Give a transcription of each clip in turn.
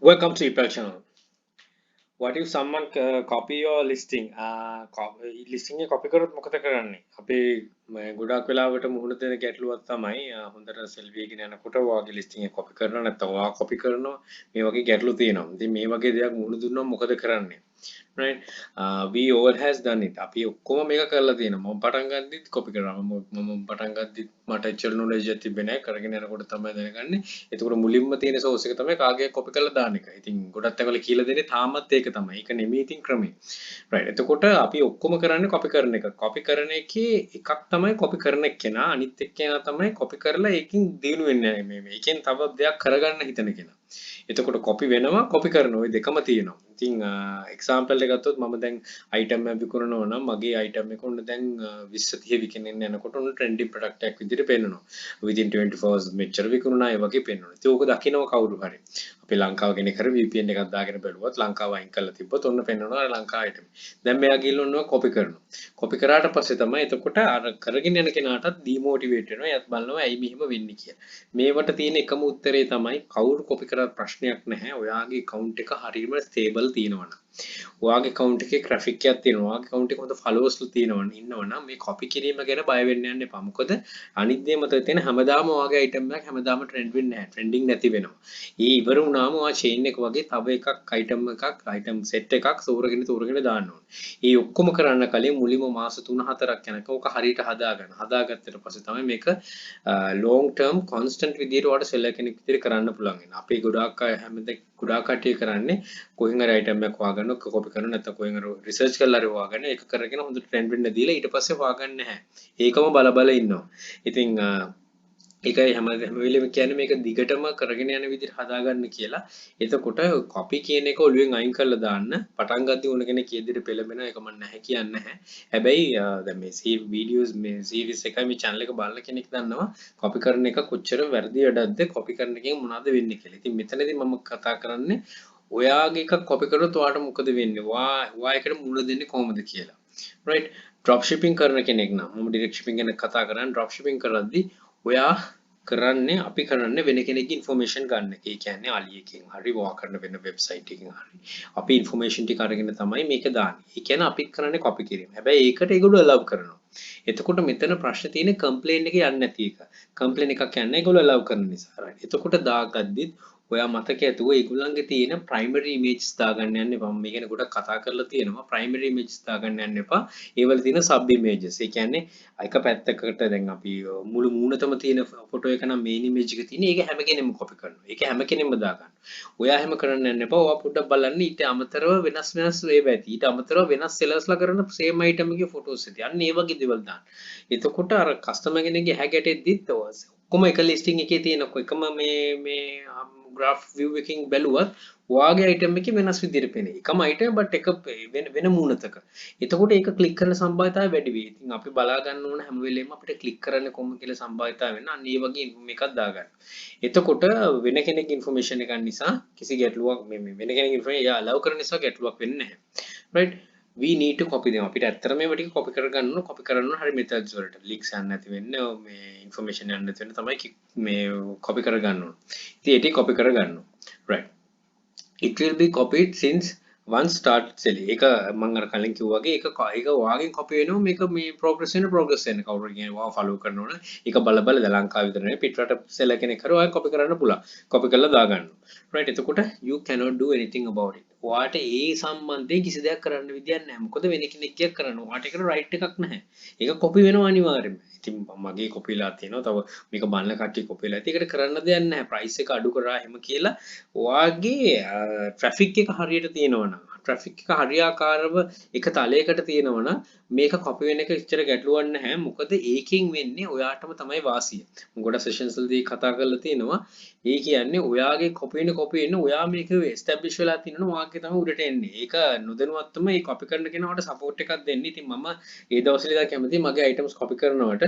Welcome to Ipel channel. What if someone copy your listing? Listing එක copy කරොත් මොකද කරන්නේ? අපි ගොඩාක් වෙලාවට මුහුණ දෙන ගැටලුවක් තමයි හොඳට සෙල්වි එකගෙන යනකොට ඔයාගේ listing එක copy කරනවා නැත්නම් ඔයා copy කරනවා මේ වගේ ගැටලු තියෙනවා. ඉතින් මේ වගේ දෙයක් මුහුණ දුන්නොත් මොකද කරන්නේ? Right? We all has done it. අපි ඔක්කොම මේක කරලා තියෙනවා. මම පටන් ගද්දිත් copy කරනවා. මම පටන් ගද්දිත් මට එච්චර knowledge එකක් තිබ්බේ නැහැ. කරගෙන යනකොට තමයි දැනගන්නේ. එතකොට මුලින්ම තියෙන source එක තමයි කාගේ copy කරලා දාන එක. ඉතින් ගොඩක් අයවල කියලා දෙන්නේ තාමත් ඒක තමයි. ඒක නෙමෙයි ඉතින් ක්‍රමය. right එතකොට අපි ඔක්කොම කරන්නේ copy කරන එක. copy කරන එකේ එකක් තමයි copy කරන කෙනා. අනිත් එක්කෙනා තමයි copy කරලා ඒකෙන් දිනු වෙන්නේ මේ ඒකෙන් තව දෙයක් කරගන්න හිතන කෙනා. එතකොට copy වෙනවා copy කරනවා ඔය දෙකම තියෙනවා. ඉතින් example එක ගත්තොත් මම දැන් item එකක් විකුණනවා නම් මගේ item එක උන්න දැන් 20 30 විකිනෙන්න යනකොට උන්න trending product එකක් විදිහට පෙන්නනවා. within 24 hours මෙච්චර විකුණුණා ඒ වගේ පෙන්නනවා. ඉතින් ඕක දකින්න කවුරු හරි අපි ලංකාව කෙනෙක් හරි VPN එකක් දාගෙන බලුවොත් ලංකාව අයින් කරලා තිබ්බොත් ඔන්න පෙන්නනවා ලංකාව item. දැන් මෙයා ගිහලා ඔන්න copy කරනවා. copy කරාට පස්සේ තමයි එතකොට අර කරගෙන යන කෙනාටත් demotivate වෙනවා. එයාත් බලනවා ඇයි මෙහෙම වෙන්නේ කියලා. මේවට තියෙන එකම උත්තරේ තමයි කවුරු copy කරත් ප්‍රශ්නයක් නැහැ. ඔයාගේ account එක හරියම stable තියෙනවනම්. ඔයාගේ account එකේ traffic එකක් තියෙනවා. ඔයාගේ account එකේ හොඳ followers ඉන්නවනම් මේ copy කිරීම ගැන බය වෙන්න යන්න එපා. මොකද අනිත් දේ මතක තියෙන හැමදාම ඔයාගේ item එකක් හැමදාම trend වෙන්නේ නැහැ. trending නැති වෙනවා. ඊ ඉවර වුණාම ඔයා chain එක වගේ තව එකක් item set එකක් තෝරගෙන දාන්න ඕනේ. ඒ ඔක්කොම කරන්න කලින් මුලින්ම මාස 3-4ක් යනකම් ඔක හරියට හදාගන්න. හදාගත්තට පස්සේ තමයි මේක long term constant විදියට ඔයාලට seller කෙනෙක් විදියට කරන්න පුළුවන් වෙනවා. අපි ගොඩාක් අය ගොඩාක් කට්ටිය කරන්නේ කොහෙන් හරි item එකක් හොයාගන්න copy කරනවා නැත්නම් කොහෙන් හරි research කරලා හරි හොයාගන්න ඒක කරගෙන හොඳ trend වෙන්න දීලා ඊට පස්සේ හොයාගන්න නැහැ. ඒකම බල ඉන්නවා. ඉතින් ඒකයි හැම වෙලෙම කියන්නේ මේක දිගටම කරගෙන යන විදිහට හදාගන්න කියලා. එතකොට copy කියන එක ඔළුවෙන් අයින් කරලා දාන්න. පටන් ගද්දී ඕන කෙනෙක් කී විදිහට පෙළඹෙනවා ඒක මම නැහැ කියන්නේ නැහැ. හැබැයි දැන් මේ වීඩියෝස් මේ සීරීස් එකයි මේ channel එක බලන කෙනෙක් දන්නවා copy කරන එක කොච්චර වැරදි වැඩක්ද copy කරන එකෙන් මොනවද වෙන්නේ කියලා. ඉතින් මෙතනදී මම කතා කරන්නේ ඔයාගේ එකක් copy කරොත් ඔයාට මොකද වෙන්නේ? ඔයා එකට මුණ දෙන්නේ කොහොමද කියලා. right drop shipping කරන කෙනෙක් නම් මම direct shipping ගැන කතා කරන්නේ drop shipping කරද්දී ඔයා කරන්නේ අපි කරන්නේ වෙන කෙනෙක්ගේ information ගන්න එක. ඒ කියන්නේ අලියකින් හරි වා කරන වෙන website එකකින් හරි. අපි information ටික අරගෙන තමයි මේක දාන්නේ. ඒ කියන්නේ අපි කරන්නේ copy කිරීම. හැබැයි ඒකට ඒගොල්ලෝ allow කරනවා. එතකොට මෙතන ප්‍රශ්නේ තියෙන්නේ complaint එක යන්නේ නැති එක. complaint එකක් යන්නේ ඒගොල්ලෝ allow කරන නිසා. right. එතකොට දාගද්දිත් ඔයා මතක ඇතුව ඒගොල්ලන්ගේ තියෙන primary images දාගන්න යන්න එපා. මම මේ ගැන ගොඩක් කතා කරලා තියෙනවා. primary images දාගන්න යන්න එපා. ඒවල තියෙන sub images. ඒ කියන්නේ එක පැත්තකට දැන් අපි මුළු මූණතම තියෙන ෆොටෝ එක නම් main image එක තියෙන. ඒක හැම කෙනෙම copy කරනවා. ඒක හැම කෙනෙම දාගන්න. ඔයා හැම කරන්න යන්න එපා. ඔයා පොඩ්ඩක් බලන්න ඊට අමතරව වෙනස් ඒවා ඇති. ඊට අමතරව වෙනස් sellers ලා කරන same item එකේ photos ඇති. අන්න ඒ වගේ දේවල් දාන්න. එතකොට අර customer කෙනෙක්ගේ ඇහැ ගැටෙද්දිත් ඔක්කොම එක listing එකේ තියෙන එකම මේ graph view එකකින් බැලුවත් ඔයාගේ item එකේ වෙනස් විදිහට පේනවා. එකම item but එක වෙන මූණතක. එතකොට ඒක click කරන සම්භාවිතය වැඩි වෙයි. ඉතින් අපි බලා ගන්න ඕන හැම වෙලෙම අපිට click කරන්නේ කොහොමද කියලා සම්භාවිතය වෙන්න. අන්න ඒ වගේ එකක් දාගන්න. එතකොට වෙන කෙනෙක් information එකක් නිසා කිසි ගැටලුවක් මේ වෙන කෙනෙක් information එයා allow කරන නිසා ගැටලුවක් වෙන්නේ නැහැ. right we need to copy them. අපිට ඇත්තටම මේවා ටික copy කරගන්න ඕන. copy කරන්න ඕන හරි methods වලට. links යන්න නැති වෙන්න මේ information යන්න නැති වෙන්න තමයි මේ copy කරගන්න ඕන. ඉතින් ඒක copy කරගන්න ඕන. right it will be copied since one start selling. ඒක මම අර කලින් කිව්වා වගේ ඒක ඔයාගෙන් copy වෙනවා මේක මේ progress වෙන කවුරු කියන්නේ ඔයා follow කරනවනේ ඒක බල ලංකාව විතර නෙවෙයි පිටරට seller කෙනෙක් හරි ඔයා copy කරන්න පුළුවන්. copy කරලා දාගන්න. right එතකොට you cannot do anything about it. ඔයාට ඒ සම්බන්ධයෙන් කිසි දෙයක් කරන්න විදියක් නැහැ. මොකද වෙන කෙනෙක් කියක් කරනවා. ඔයාට ඒකට right එකක් නැහැ. ඒක copy වෙනවා අනිවාර්යයෙන්ම. ඉතින් මගේ copy ලා තියෙනවා. තව මේක බලන කට්ටිය copy ලා. ඒකට කරන්න දෙයක් නැහැ. price එක අඩු කරා එහෙම කියලා ඔයාගේ traffic එක හරියට තියෙනවනම් traffic එක හරියාකාරව එක තලයකට තියෙනවනම් මේක copy වෙන එක ඉච්චර ගැටලුවක් නැහැ. මොකද ඒකෙන් වෙන්නේ ඔයාටම තමයි වාසිය. මම ගොඩක් sessions වලදී කතා කරලා තියෙනවා. ඒ කියන්නේ ඔයාගේ copy වෙන ඔයා මේක establish වෙලා තියෙනවා ඔයාගේ තමයි උඩට එන්නේ. ඒක නොදැනුවත්වම මේ copy කරන කෙනාට support එකක් දෙන්න. ඉතින් මම ඒ දවස්වල ඉඳලා කැමතියි මගේ items copy කරනවට.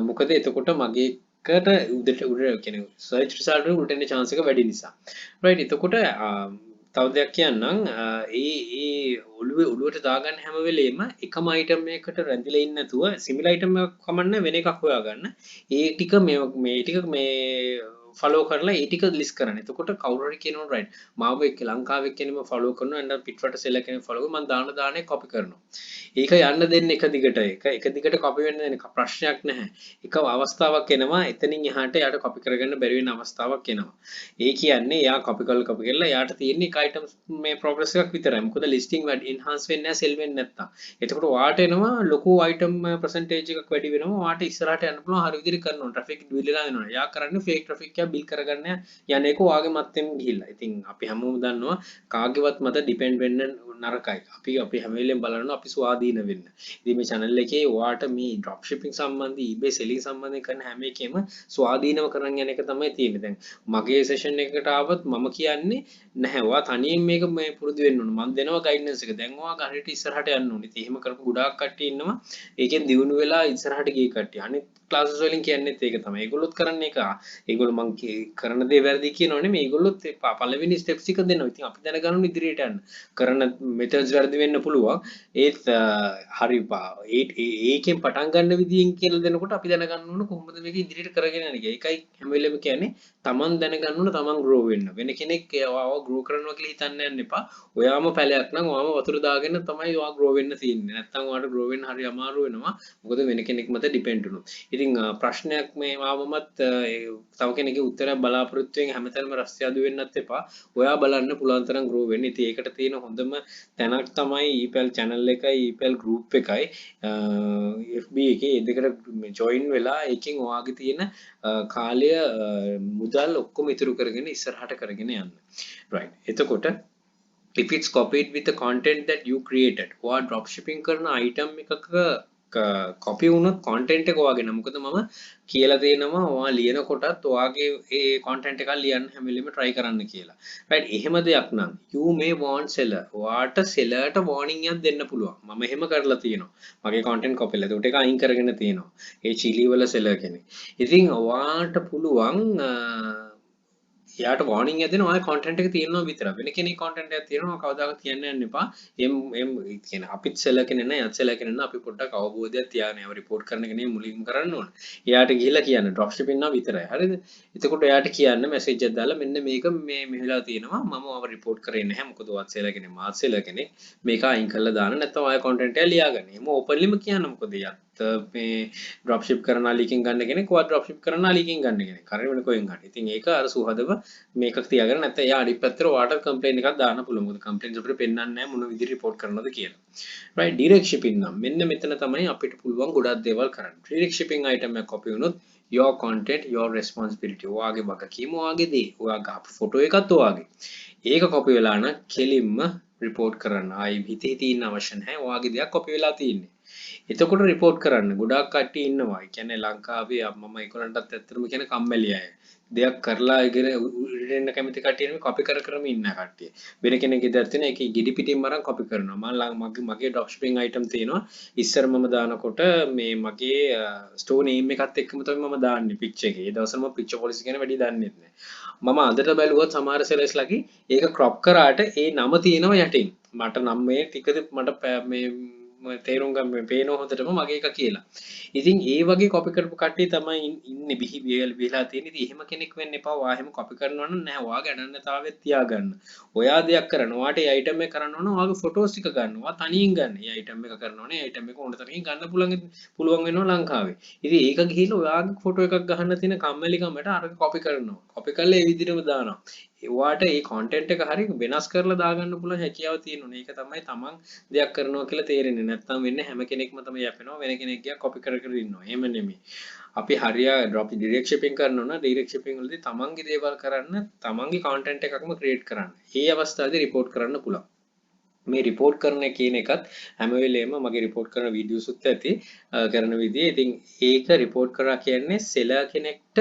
මොකද එතකොට මගේ කට උඩට කියන්නේ search result වල උඩට එන්න chance එක වැඩි නිසා. right එතකොට තව දෙයක් කියන්නම් ඒ ඔළුවට දාගන්න හැම වෙලේම එකම item එකකට රැඳිලා ඉන්නේ නැතුව similar item එකක් කමන්න වෙන එකක් හොයාගන්න. ඒ ටික මේ ටික මේ ෆලෝ කරලා ඒ ටික ලිස්ට් කරන්න. එතකොට කවුරු හරි කියනවා රයිට් මාව එක්ක ලංකාවේ කෙනෙක්ම ෆලෝ කරනවා and පිටරට සෙල්ල කෙනෙක් ෆලෝ කරනවා මම දානේ කොපි කරනවා. ඒක යන්න දෙන්න එක දිගට එක දිගට කොපි වෙන්න දෙන්න ප්‍රශ්නයක් නැහැ. එක අවස්ථාවක් එනවා එතනින් එහාට යාට කොපි කරගන්න බැරි වෙන අවස්ථාවක් එනවා. ඒ කියන්නේ යා කොපි කරලා යාට තියෙන්නේ එක අයිටම්ස් මේ ප්‍රෝග්‍රස් එකක් විතරයි. මොකද ලිස්ටිං වැඩි එන්හාන්ස් වෙන්නේ නැහැ සෙල් වෙන්නේ නැත්තම්. එතකොට වාට එනවා ලොකු අයිටම් percentage එකක් වැඩි වෙනවා. වාට ඉස්සරහට යන්න පුළුවන් හරි විදිහට කරනවා. ට්‍රැෆික් ඩිවිලලා යනවා. යා කරන්නේ ෆේක් ට්‍රැෆික් එක බිල් කරගන්න යන එක වාගේ මත්තෙන් ගිහිල්ලා. ඉතින් අපි හැමෝම දන්නවා කාගේවත් මත ඩිපෙන්ඩ් වෙන්න නරකයි. අපි හැම වෙලෙම බලනවා අපි ස්වාධීන වෙන්න. ඉතින් මේ channel එකේ වාට මේ drop shipping සම්බන්ධී eBay selling සම්බන්ධයෙන් කරන හැම එකෙම ස්වාධීනව කරන් යන එක තමයි තියෙන්නේ. දැන් මගේ session එකකට ආවත් මම කියන්නේ නැහැ. ඔයා තනියෙන් මේක මේ පුරුදු වෙන්න ඕන. මම දෙනවා ගයිඩන්ස් එක. දැන් ඔයා හරියට ඉස්සරහට යන්න ඕනේ. ඉතින් එහෙම කරපු ගොඩාක් කට්ටිය ඉන්නවා. ඒකෙන් දියුණු වෙලා ඉස්සරහට ගිය කට්ටිය. අනිත් ක්ලාසස් වලින් කියන්නේත් ඒක තමයි. ඒගොල්ලොත් කරන්නේ ඒක. ඒගොල්ලෝ මං කරන දේ වැරදි කියනෝ නෙමෙයි. ඒගොල්ලොත් පළවෙනි ස්ටෙප්ස් ටික දෙනවා. ඉතින් අපි දැනගන්න ඕනේ ඉදිරියට යන්න. කරන මෙතඩ්ස් වැරදි වෙන්න පුළුවන්. ඒත් හරි ඒකෙන් පටන් ගන්න විදියෙන් කියලා දෙනකොට අපි දැනගන්න ඕන කොහොමද මේක ඉදිරියට කරගෙන යන්නේ කියලා. ඒකයි හැම වෙලෙම කියන්නේ තමන් දැනගන්න ඕන තමන් grow වෙන්න. වෙන කෙනෙක් ඔයාව grow කරනවා කියලා හිතන්න යන්න එපා. ඔයාම පැලයක් නම් ඔයාම වතුර දාගෙන තමයි ඔයා grow වෙන්න තියෙන්නේ. නැත්තම් ඔයාට grow වෙන්න හරි අමාරු වෙනවා. මොකද වෙන කෙනෙක් මත depend වුණොත්. ඉතින් ප්‍රශ්නයක් මේ ආවමත් තව කෙනෙක්ගේ උත්තරයක් බලාපොරොත්තු වෙන හැමතැනම රස්තියාදු වෙන්නත් එපා. ඔයා බලන්න පුළුවන් තරම් grow වෙන්න. ඉතින් ඒකට තියෙන හොඳම තැනක් තමයි ඊපල් channel එකයි ඊපල් group එකයි FB එකේ ඒ දෙකට join වෙලා ඒකෙන් ඔයාගේ තියෙන කාලය මුදල් ඔක්කොම ඉතුරු කරගෙන ඉස්සරහට කරගෙන යන්න. right. එතකොට if it's copied with the content that you created or drop shipping කරන item එකක copy වුණොත් content එක ඔයාගේ නම. මොකද මම කියලා දෙනවා ඔයා ලියන කොටත් ඔයාගේ ඒ content එක ලියන්න හැම වෙලෙම try කරන්න කියලා. right. එහෙම දෙයක් නම් you may want seller. ඔයාට seller ට warning එකක් දෙන්න පුළුවන්. මම එහෙම කරලා තියෙනවා. මගේ content copy ලා. ඒකට ඒක අයින් කරගෙන තියෙනවා. ඒ chili වල seller කෙනෙක්. ඉතින් ඔයාට පුළුවන් එයාට warning එකක් දෙනවා ඔය content එක තියෙනවා විතරයි. වෙන කෙනෙක් content එකක් තියෙනවා කවදාකවත් කියන්න යන්න එපා. එම් කියන අපිත් seller කෙනෙක් නෑ යත් seller කෙනෙක් නෑ අපි පොඩ්ඩක් අවබෝධයක් තියාගෙන ඒව report කරන එක නේ මුලින්ම කරන්න ඕන. එයාට ගිහිල්ලා කියන්න drop shipping නා විතරයි. හරිද? එතකොට එයාට කියන්න message එකක් දාලා මෙන්න මේක මේ මෙහෙලා තියෙනවා මම ඔයාව report කරේ නැහැ. මොකද ඔයත් seller කෙනෙක් මාත් seller කෙනෙක්. මේක අයින් කරලා දාන්න නැත්නම් ඔය content එක ලියාගන්න. එහෙම openlyම කියන්න මොකද යත් මේ drop ship කරන අලියකින් ගන්න කෙනෙක් ඔයා drop ship කරන අලියකින් ගන්න කෙනෙක්. හරිය වෙන කොහෙන් ගන්න. ඉතින් ඒක අර සුහදව මේකක් තියාගෙන නැත්නම් එයා අනිත් පැත්තට ඔයාට කම්ප්ලේන් එකක් දාන්න පුළුවන්. මොකද කම්ප්ලේන්ස් අපිට පෙන්නන්නේ නැහැ මොන විදිහට report කරනවද කියලා. right. direct shipping නම් මෙන්න මෙතන තමයි අපිට පුළුවන් ගොඩක් දේවල් කරන්න. direct shipping item එක copy වුණොත් your content your responsibility. ඔයාගේ වගකීම ඔයාගේ දේ. ඔයාගේ ෆොටෝ එකත් ඔයාගේ. ඒක copy වෙලා නම් කෙලින්ම report කරන්න. ආයි හිතේ තියෙන අවශ්‍ය නැහැ. ඔයාගේ දෙයක් copy වෙලා තියෙන්නේ. එතකොට report කරන්න ගොඩාක් කට්ටිය ඉන්නවා. ඒ කියන්නේ ලංකාවේ මම ඒගොල්ලන්ටත් ඇත්තටම කියන කම්මැලි අය. දෙයක් කරලා ඉගෙන ඉන්න කැමති කට්ටිය නෙමෙයි copy කරම ඉන්න කට්ටිය. වෙන කෙනෙක්ගේ දෙයක් තියෙන ඒක ගෙඩි පිටින් මරන් copy කරනවා. මගේ drop shipping item තියෙනවා. ඉස්සර මම දානකොට මේ මගේ store name එකත් එක්කම තමයි මම දාන්නේ picture එකේ. ඒ දවස්වල මම picture policy ගැන වැඩි දන්නේ නැහැ. මම අදට බැලුවොත් සමහර sellers ලගේ ඒක crop කරාට ඒ නම තියෙනවා යටින්. මට නම් මේ ටිකද මට මේ තේරුම් ගන්න පේනවා හොඳටම මගේ එක කියලා. ඉතින් ඒ වගේ copy කරපු කට්ටිය තමයි ඉන්නේ බිහිලා තියෙන්නේ. ඉතින් එහෙම කෙනෙක් වෙන්න එපා. ඔයා එහෙම copy කරනවා නම් නෑ. ඔයාගේ අනන්‍යතාවය තියාගන්න. ඔයා දෙයක් කරනවා. ඔයාට ඒ item එක කරන්න ඕන. ඔයාගේ photos ටික ගන්න. ඔයා තනියෙන් ගන්න. ඒ item එක කරනවා නේ. item එක ඕන තරමින් ගන්න පුළුවන් වෙනවා ලංකාවේ. ඉතින් ඒක ගිහිල්ලා ඔයාගේ photo එකක් ගහන්න තියෙන කම්මැලිකමට අර copy කරනවා. copy කරලා ඒ විදිහටම දානවා. ඒවාට ඒ content එක හරි වෙනස් කරලා දාගන්න පුළුවන් හැකියාව තියෙනවා. ඒක තමයි තමන් දෙයක් කරනවා කියලා තේරෙන්නේ. නැත්තම් වෙන්නේ හැම කෙනෙක්ම තමයි යපෙනවා. වෙන කෙනෙක් ගියා copy කර කර ඉන්නවා. එහෙම නෙමෙයි. අපි හරියා drop direct shipping කරනවා නම් direct shipping වලදී තමන්ගේ දේවල් කරන්න තමන්ගේ content එකක්ම create කරන්න. මේ අවස්ථාවේදී report කරන්න පුළුවන්. මේ report කරන කියන එකත් හැම වෙලේම මගේ report කරන videos උත් ඇති කරන විදිය. ඉතින් ඒක report කරා කියන්නේ seller කෙනෙක්ට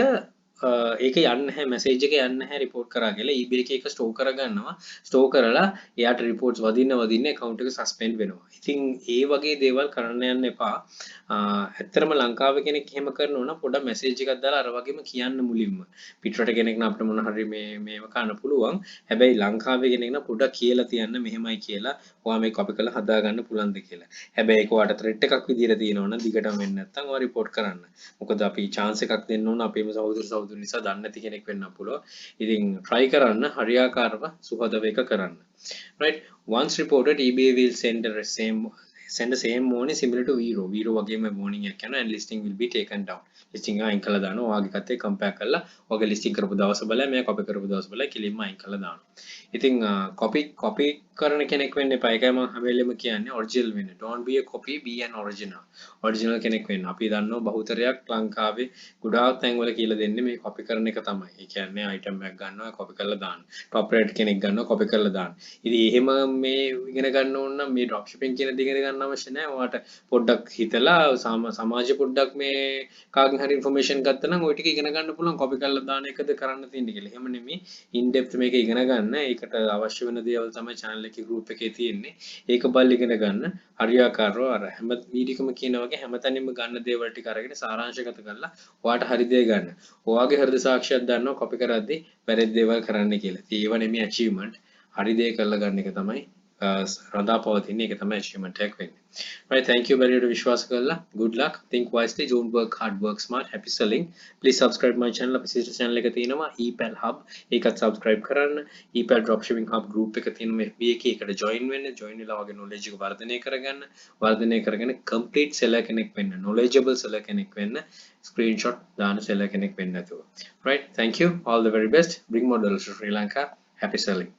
ඒක යන්නේ නැහැ message එක යන්නේ නැහැ report කරා කියලා eBay එකේ ඒක store කරගන්නවා. store කරලා එයාට reports වදින්න account එක suspend වෙනවා. ඉතින් ඒ වගේ දේවල් කරන්න යන්න එපා. ඇත්තටම ලංකාවේ කෙනෙක් එහෙම කරනවා නම් පොඩක් message එකක් දාලා අර වගේම කියන්න මුලින්ම. පිටරට කෙනෙක් නම් අපිට මොන හරි මේව කරන්න පුළුවන්. හැබැයි ලංකාවේ කෙනෙක් නම් පොඩක් කියලා තියන්න මෙහෙමයි කියලා. ඔයා මේ copy කරලා හදා ගන්න පුළුවන්ද කියලා. හැබැයි ඒක ඔයාට threat එකක් විදියට තියෙනවා නම් දිගටම වෙන්නේ නැත්නම් ඔයා report කරන්න. මොකද අපි chance එකක් දෙන්න ඕන අපේම සහෝදර පුරුදු නිසා දන්නේ නැති කෙනෙක් වෙන්න පුළුවන්. ඉතින් try කරන්න හරියාකාරව සුහදව එක කරන්න. Right? Once reported, eBay will send the same warning similar to Vero. Vero වගේම warning එකක් යනවා and listing will be taken down. listing එක අයින් කළා දානවා. ඔයාගේ කතේ compare කරලා ඔයාගේ listing කරපු දවස බලලා මෙයා copy කරපු දවස බලලා කෙලින්ම අයින් කළා දානවා. ඉතින් copy කරන කෙනෙක් වෙන්න එපා. ඒකයි මම හැම වෙලෙම කියන්නේ original වෙන්න. Don't be a copy, be an original. original කෙනෙක් වෙන්න. අපි දන්නවා බහුතරයක් ලංකාවේ ගොඩාක් තැන්වල කියලා දෙන්නේ මේ copy කරන එක තමයි. ඒ කියන්නේ item එකක් ගන්නවා copy කරලා දාන්න. top rate කෙනෙක් ගන්නවා copy කරලා දාන්න. ඉතින් එහෙම මේ ඉගෙන ගන්න ඕන නම් මේ drop shipping කියන දේ ඉගෙන ගන්න අවශ්‍ය නැහැ. ඔයාට පොඩ්ඩක් හිතලා සමාජය පොඩ්ඩක් මේ කාගෙන් හරි information ගත්තා නම් ওই ටික ඉගෙන ගන්න පුළුවන් copy කරලා දාන එකද කරන්න තියෙන්නේ කියලා. එහෙම නෙමෙයි in depth මේක ඉගෙන ගන්න. ඒකට අවශ්‍ය වෙන දේවල් තමයි channel එකේ group එකේ තියෙන්නේ. ඒක බලලා ඉගෙන ගන්න. හරියාකාරව අර හැම වීඩියෝකම කියන වගේ හැමතැනින්ම ගන්න දේවල් ටික අරගෙන සාරාංශගත කරලා ඔයාට හරි දේ ගන්න. ඔයාගේ හෘද සාක්ෂියක් දන්නවා copy කරද්දී වැරදි දේවල් කරන්න කියලා. ඉතින් ඒව නෙමෙයි achievement. හරි දේ කරලා ගන්න එක තමයි රඳා පවතින්නේ. ඒක තමයි achievement එකක් වෙන්නේ. Right, thank you very much විශ්වාස කරලා. Good luck. Think wisely. Don't work hard, work smart. Happy selling. Please subscribe my channel. අපේ sister channel එක තියෙනවා ePal Hub. ඒකත් subscribe කරන්න. ePal Dropshipping Hub group එක තියෙනවා FB එකේ. ඒකට join වෙන්න. join වෙලා වගේ knowledge එක වර්ධනය කරගන්න. වර්ධනය කරගෙන complete seller කෙනෙක් වෙන්න. knowledgeable seller කෙනෙක් වෙන්න. screenshot දාන seller කෙනෙක් වෙන්න නැතුව. Right, thank you. All the very best. Bring more dollars to Sri Lanka. Happy selling.